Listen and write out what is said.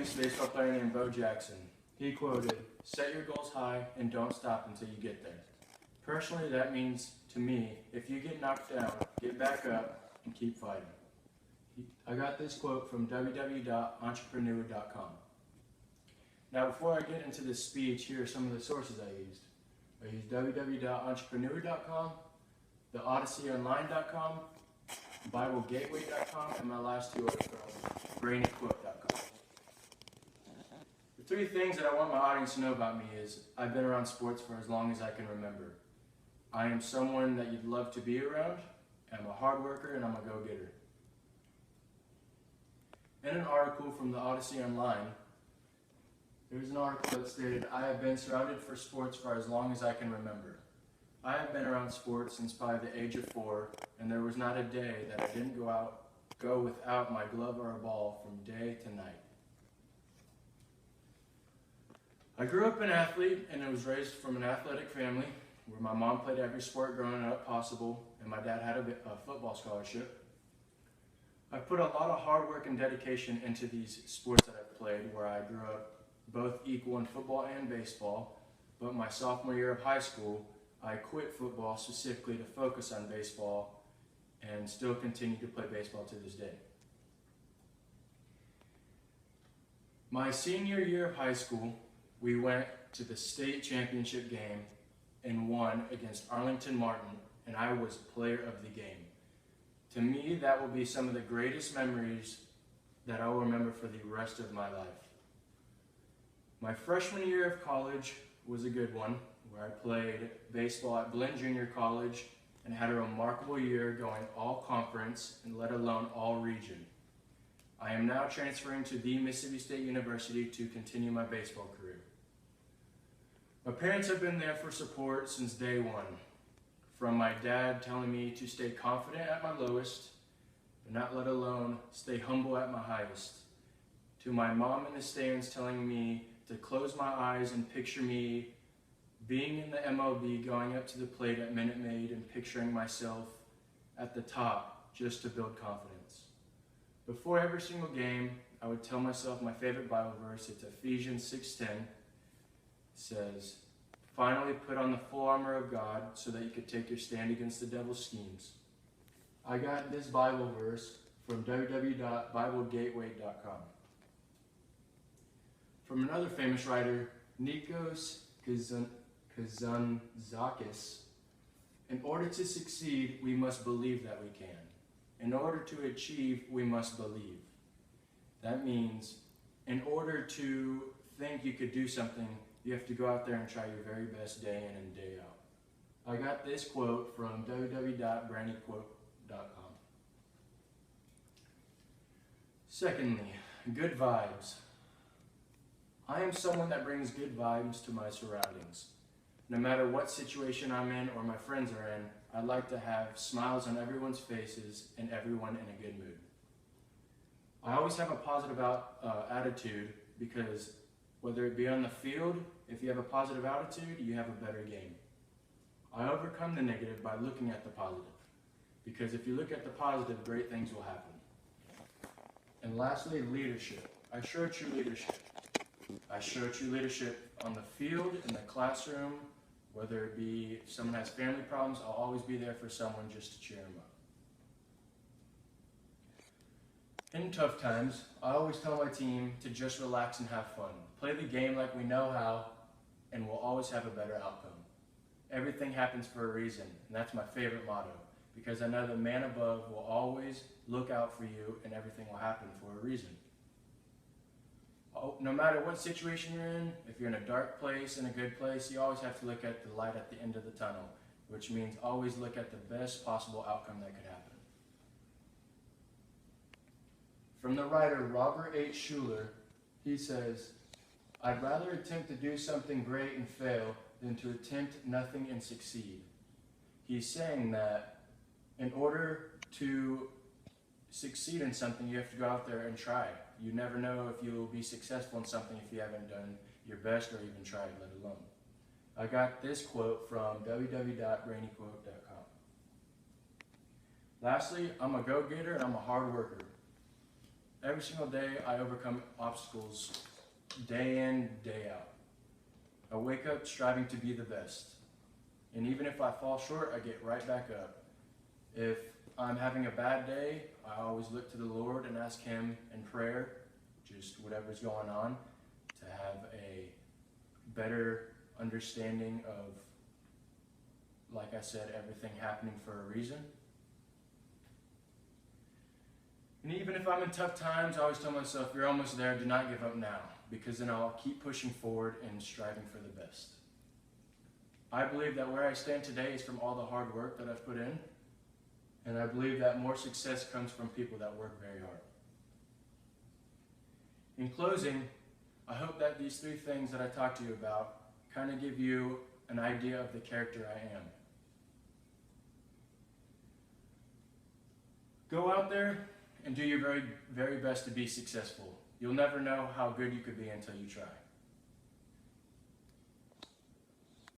famous baseball player named Bo Jackson. He quoted, "Set your goals high and don't stop until you get there." Personally, that means to me, if you get knocked down, get back up and keep fighting. I got this quote from www.entrepreneur.com. Now, before I get into this speech, here are some of the sources I used. I used www.entrepreneur.com, theodysseyonline.com, BibleGateway.com, and my last two are from BrainyQuote.com. The three things that I want my audience to know about me is I've been around sports for as long as I can remember. I am someone that you'd love to be around. I'm a hard worker and I'm a go-getter. In an article from the Odyssey Online, there's an article that stated, "I have been surrounded for sports for as long as I can remember. I have been around sports since probably the age of 4, and there was not a day that I didn't go without my glove or a ball from day to night." I grew up an athlete and I was raised from an athletic family where my mom played every sport growing up possible and my dad had a football scholarship. I put a lot of hard work and dedication into these sports that I've played, where I grew up both equal in football and baseball, but my sophomore year of high school, I quit football specifically to focus on baseball and still continue to play baseball to this day. My senior year of high school, we went to the state championship game and won against Arlington Martin, and I was player of the game. To me, that will be some of the greatest memories that I will remember for the rest of my life. My freshman year of college was a good one, where I played baseball at Blinn Junior College and had a remarkable year going all conference and let alone all region. I am now transferring to the Mississippi State University to continue my baseball career. My parents have been there for support since day one. From my dad telling me to stay confident at my lowest, but not let alone stay humble at my highest, to my mom in the stands telling me to close my eyes and picture me being in the MLB, going up to the plate at Minute Maid and picturing myself at the top just to build confidence. Before every single game, I would tell myself my favorite Bible verse. It's Ephesians 6:10. It says, "Finally put on the full armor of God so that you could take your stand against the devil's schemes." I got this Bible verse from www.biblegateway.com. From another famous writer, Nikos Kazantzakis, "In order to succeed, we must believe that we can. In order to achieve, we must believe." That means, in order to think you could do something, you have to go out there and try your very best day in and day out. I got this quote from www.BrainyQuote.com. Secondly, good vibes. I am someone that brings good vibes to my surroundings. No matter what situation I'm in or my friends are in, I like to have smiles on everyone's faces and everyone in a good mood. I always have a positive attitude, because whether it be on the field, if you have a positive attitude, you have a better game. I overcome the negative by looking at the positive, because if you look at the positive, great things will happen. And lastly, leadership. I show true leadership. I show true leadership on the field, in the classroom, whether it be if someone has family problems, I'll always be there for someone just to cheer them up. In tough times, I always tell my team to just relax and have fun. Play the game like we know how, and we'll always have a better outcome. Everything happens for a reason, and that's my favorite motto, because I know the man above will always look out for you, and everything will happen for a reason. No matter what situation you're in, if you're in a dark place, in a good place, you always have to look at the light at the end of the tunnel, which means always look at the best possible outcome that could happen. From the writer Robert H. Schuller, he says, "I'd rather attempt to do something great and fail than to attempt nothing and succeed." He's saying that in order to succeed in something, you have to go out there and try. You never know if you'll be successful in something if you haven't done your best or even tried, let alone. I got this quote from Every single day I overcome obstacles day in, day out. I wake up striving to be the best. And even if I fall short, I get right back up. If I'm having a bad day, I always look to the Lord and ask Him in prayer, just whatever's going on, to have a better understanding of, like I said, everything happening for a reason. And even if I'm in tough times, I always tell myself, you're almost there, do not give up now, because then I'll keep pushing forward and striving for the best. I believe that where I stand today is from all the hard work that I've put in, and I believe that more success comes from people that work very hard. In closing, I hope that these 3 things that I talked to you about kind of give you an idea of the character I am. Go out there and do your very, very best to be successful. You'll never know how good you could be until you try.